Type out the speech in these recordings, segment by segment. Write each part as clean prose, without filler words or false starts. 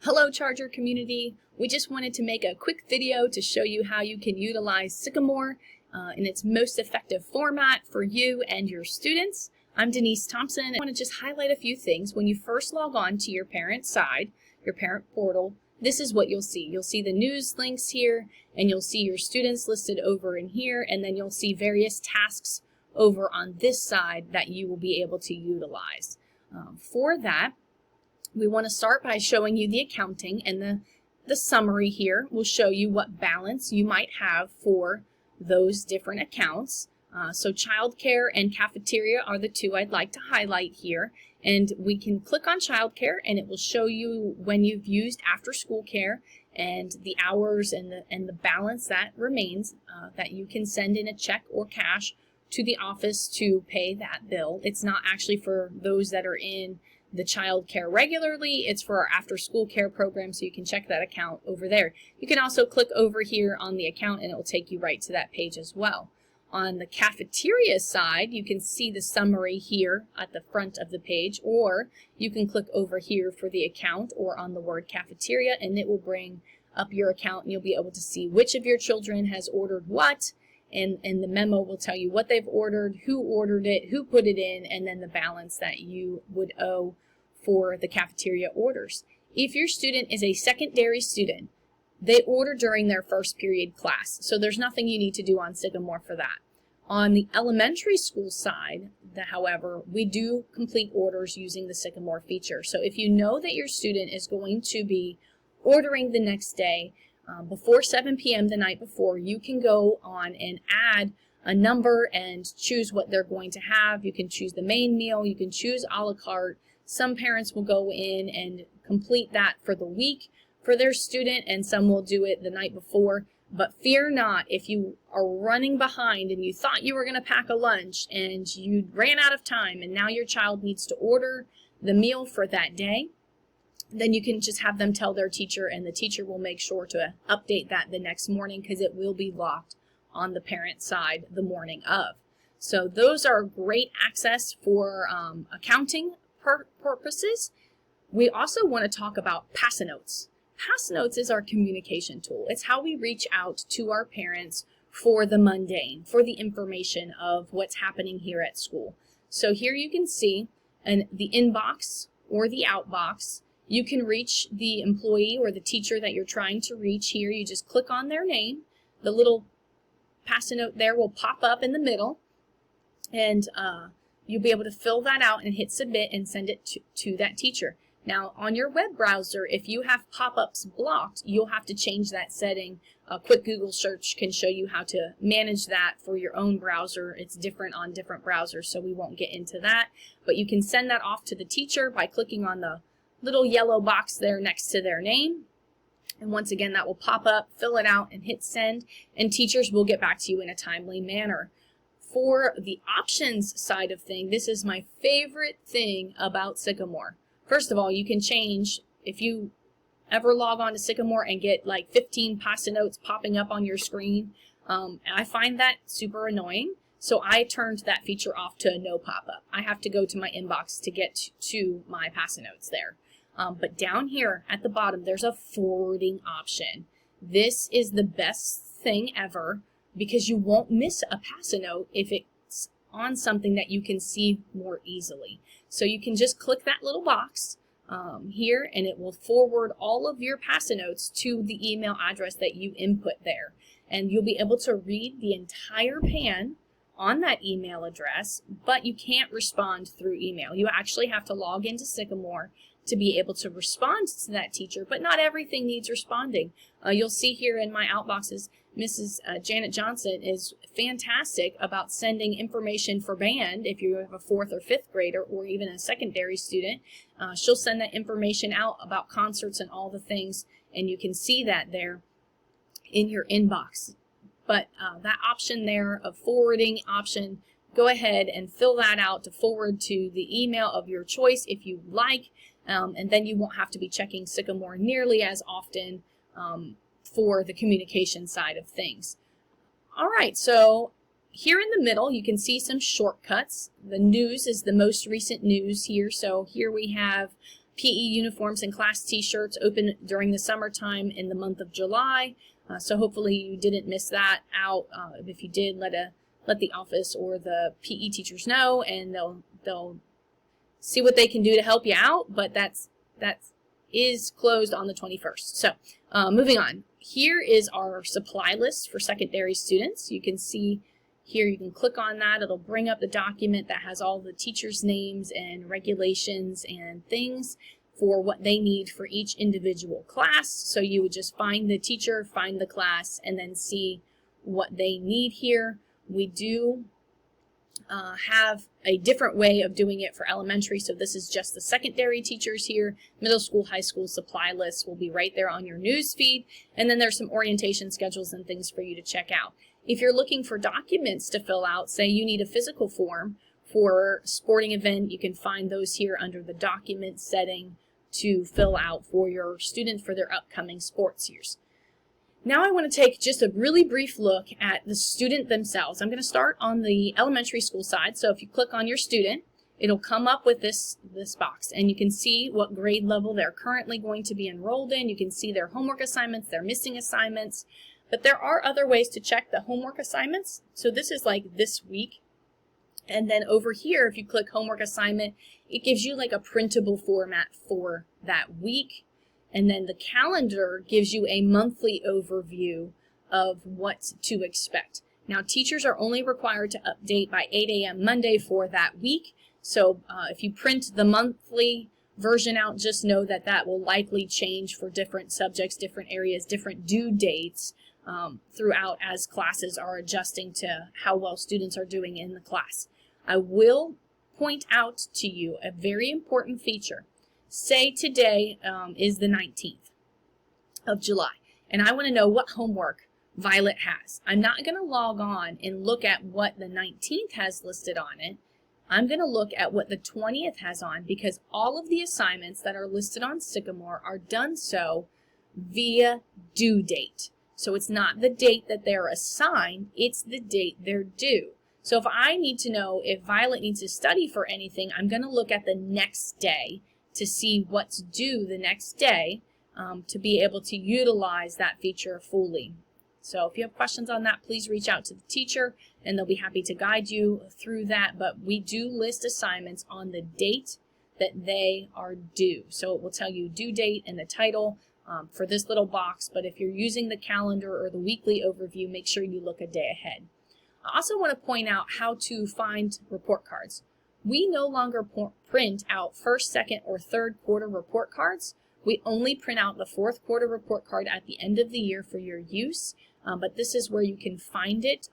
Hello Charger community. We just wanted to make a quick video to show you how you can utilize Sycamore in its most effective format for you and your students. I'm Denise Thompson. I want to just highlight a few things. When you first log on to your parent side, your parent portal, this is what you'll see. You'll see the news links here, and you'll see your students listed over in here, and then you'll see various tasks over on this side that you will be able to utilize. For that, we want to start by showing you the accounting, and the summary here will show you what balance you might have for those different accounts. So childcare and cafeteria are the two I'd like to highlight here, and we can click on childcare and it will show you when you've used after school care and the hours and the balance that remains that you can send in a check or cash to the office to pay that bill. It's not actually for those that are in the child care regularly, it's for our after school care program, so you can check that account over there. You can also click over here on the account and it will take you right to that page as well. On the cafeteria side, you can see the summary here at the front of the page, or you can click over here for the account or on the word cafeteria, and it will bring up your account and you'll be able to see which of your children has ordered what, and the memo will tell you what they've ordered, who ordered it, who put it in, and then the balance that you would owe for the cafeteria orders. If your student is a secondary student, they order during their first period class, so there's nothing you need to do on Sycamore for that. On the elementary school side, however, we do complete orders using the Sycamore feature. So if you know that your student is going to be ordering the next day, before 7 p.m. the night before, you can go on and add a number and choose what they're going to have. You can choose the main meal, you can choose a la carte. Some parents will go in and complete that for the week for their student, and some will do it the night before. But fear not, if you are running behind and you thought you were going to pack a lunch and you ran out of time and now your child needs to order the meal for that day, then you can just have them tell their teacher, and the teacher will make sure to update that the next morning because it will be locked on the parent side the morning of. So those are great access for accounting purposes. We also want to talk about passenotes. Passenotes is our communication tool. It's how we reach out to our parents for the mundane, for the information of what's happening here at school. So here you can see the inbox or the outbox. You can reach the employee or the teacher that you're trying to reach here. You just click on their name. The little passenote there will pop up in the middle, and you'll be able to fill that out and hit submit and send it to that teacher. Now, on your web browser, if you have pop-ups blocked, you'll have to change that setting. A quick Google search can show you how to manage that for your own browser. It's different on different browsers, so we won't get into that. But you can send that off to the teacher by clicking on the little yellow box there next to their name. And once again, that will pop up, fill it out, and hit send, and teachers will get back to you in a timely manner. For the options side of things, this is my favorite thing about Sycamore. First of all, you can change, if you ever log on to Sycamore and get like 15 passenotes popping up on your screen, I find that super annoying. So I turned that feature off to no pop-up. I have to go to my inbox to get to my passenotes there. But down here at the bottom, there's a forwarding option. This is the best thing ever because you won't miss a passenote if it's on something that you can see more easily. So you can just click that little box here, and it will forward all of your passenotes to the email address that you input there. And you'll be able to read the entire pan on that email address, but you can't respond through email. You actually have to log into Sycamore to be able to respond to that teacher, but not everything needs responding. You'll see here in my outboxes, Mrs. Janet Johnson is fantastic about sending information for band. If you have a 4th or 5th grader or even a secondary student, she'll send that information out about concerts and all the things, and you can see that there in your inbox. But that option there, a forwarding option, go ahead and fill that out to forward to the email of your choice if you like, and then you won't have to be checking Sycamore nearly as often for the communication side of things. All right, so here in the middle you can see some shortcuts. The news is the most recent news here, so here we have PE uniforms and class t-shirts open during the summertime in the month of July. So hopefully you didn't miss that out. If you did, let the office or the PE teachers know, and they'll see what they can do to help you out. But that is closed on the 21st. So moving on. Here is our supply list for secondary students. You can see here, you can click on that. It'll bring up the document that has all the teachers' names and regulations and things for what they need for each individual class. So you would just find the teacher, find the class, and then see what they need here. We do have a different way of doing it for elementary, so this is just the secondary teachers here. Middle school, high school supply lists will be right there on your news feed, and then there's some orientation schedules and things for you to check out. If you're looking for documents to fill out, say you need a physical form for a sporting event, you can find those here under the document setting to fill out for your students for their upcoming sports years. Now I want to take just a really brief look at the student themselves. I'm going to start on the elementary school side. So if you click on your student, it'll come up with this box, and you can see what grade level they're currently going to be enrolled in. You can see their homework assignments, their missing assignments, but there are other ways to check the homework assignments. So this is like this week. And then over here, if you click homework assignment, it gives you like a printable format for that week. And then the calendar gives you a monthly overview of what to expect. Now, teachers are only required to update by 8 a.m. Monday for that week. So if you print the monthly version out, just know that that will likely change for different subjects, different areas, different due dates throughout as classes are adjusting to how well students are doing in the class. I will point out to you a very important feature. Say today is the 19th of July, and I want to know what homework Violet has. I'm not going to log on and look at what the 19th has listed on it. I'm going to look at what the 20th has on, because all of the assignments that are listed on Sycamore are done so via due date. So it's not the date that they're assigned, it's the date they're due. So if I need to know if Violet needs to study for anything, I'm going to look at the next day to see what's due the next day to be able to utilize that feature fully. So if you have questions on that, please reach out to the teacher and they'll be happy to guide you through that. But we do list assignments on the date that they are due. So it will tell you due date and the title for this little box. But if you're using the calendar or the weekly overview, make sure you look a day ahead. I also want to point out how to find report cards. We no longer print out first, second, or third quarter report cards. We only print out the fourth quarter report card at the end of the year for your use, but this is where you can find it.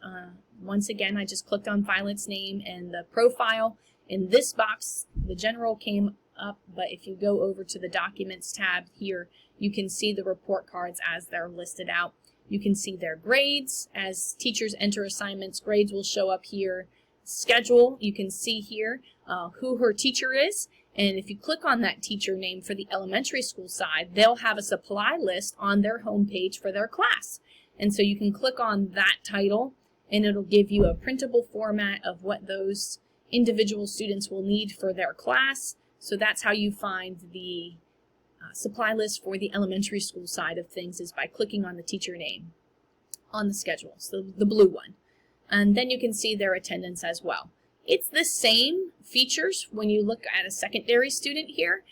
Once again, I just clicked on Violet's name and the profile. In this box, the general came up, but if you go over to the Documents tab here, you can see the report cards as they're listed out. You can see their grades. As teachers enter assignments, grades will show up here. Schedule, you can see here who her teacher is, and if you click on that teacher name for the elementary school side, they'll have a supply list on their home page for their class. And so you can click on that title and it'll give you a printable format of what those individual students will need for their class. So that's how you find the supply list for the elementary school side of things, is by clicking on the teacher name on the schedule, so the blue one. And then you can see their attendance as well. It's the same features when you look at a secondary student here.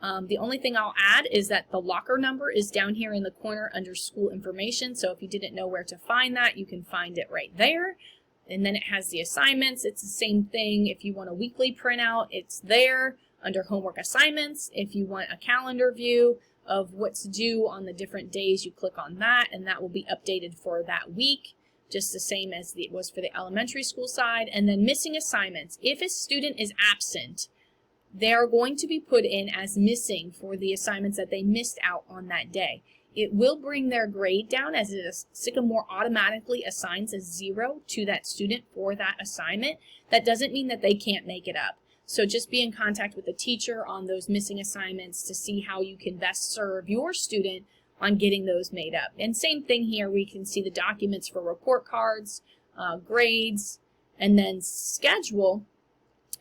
The only thing I'll add is that the locker number is down here in the corner under school information. So if you didn't know where to find that, you can find it right there. And then it has the assignments. It's the same thing. If you want a weekly printout, it's there under homework assignments. If you want a calendar view of what's due on the different days, you click on that and that will be updated for that week, just the same as it was for the elementary school side. And then missing assignments. If a student is absent, they are going to be put in as missing for the assignments that they missed out on that day. It will bring their grade down, as Sycamore automatically assigns a 0 to that student for that assignment. That doesn't mean that they can't make it up. So just be in contact with the teacher on those missing assignments to see how you can best serve your student on getting those made up. And same thing here, we can see the documents for report cards, grades, and then schedule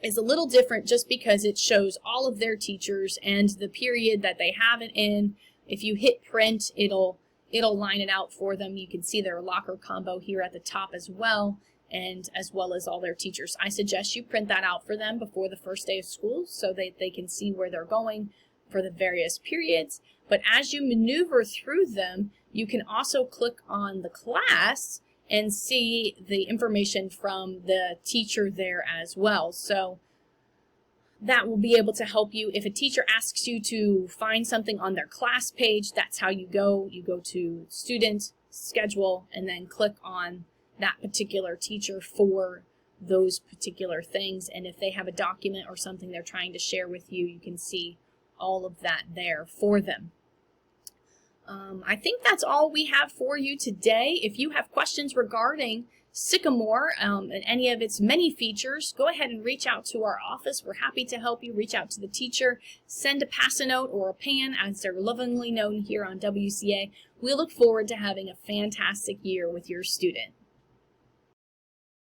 is a little different just because it shows all of their teachers and the period that they have it in. If you hit print, it'll line it out for them. You can see their locker combo here at the top as well, and as well as all their teachers. I suggest you print that out for them before the first day of school so that they can see where they're going for the various periods. But as you maneuver through them, you can also click on the class and see the information from the teacher there as well. So that will be able to help you. If a teacher asks you to find something on their class page, that's how you go. You go to Student, Schedule, and then click on that particular teacher for those particular things. And if they have a document or something they're trying to share with you, you can see all of that there for them. I think that's all we have for you today. If you have questions regarding Sycamore and any of its many features, go ahead and reach out to our office. We're happy to help you. Reach out to the teacher, send a passenote or a PAN, as they're lovingly known here on WCA. We look forward to having a fantastic year with your student.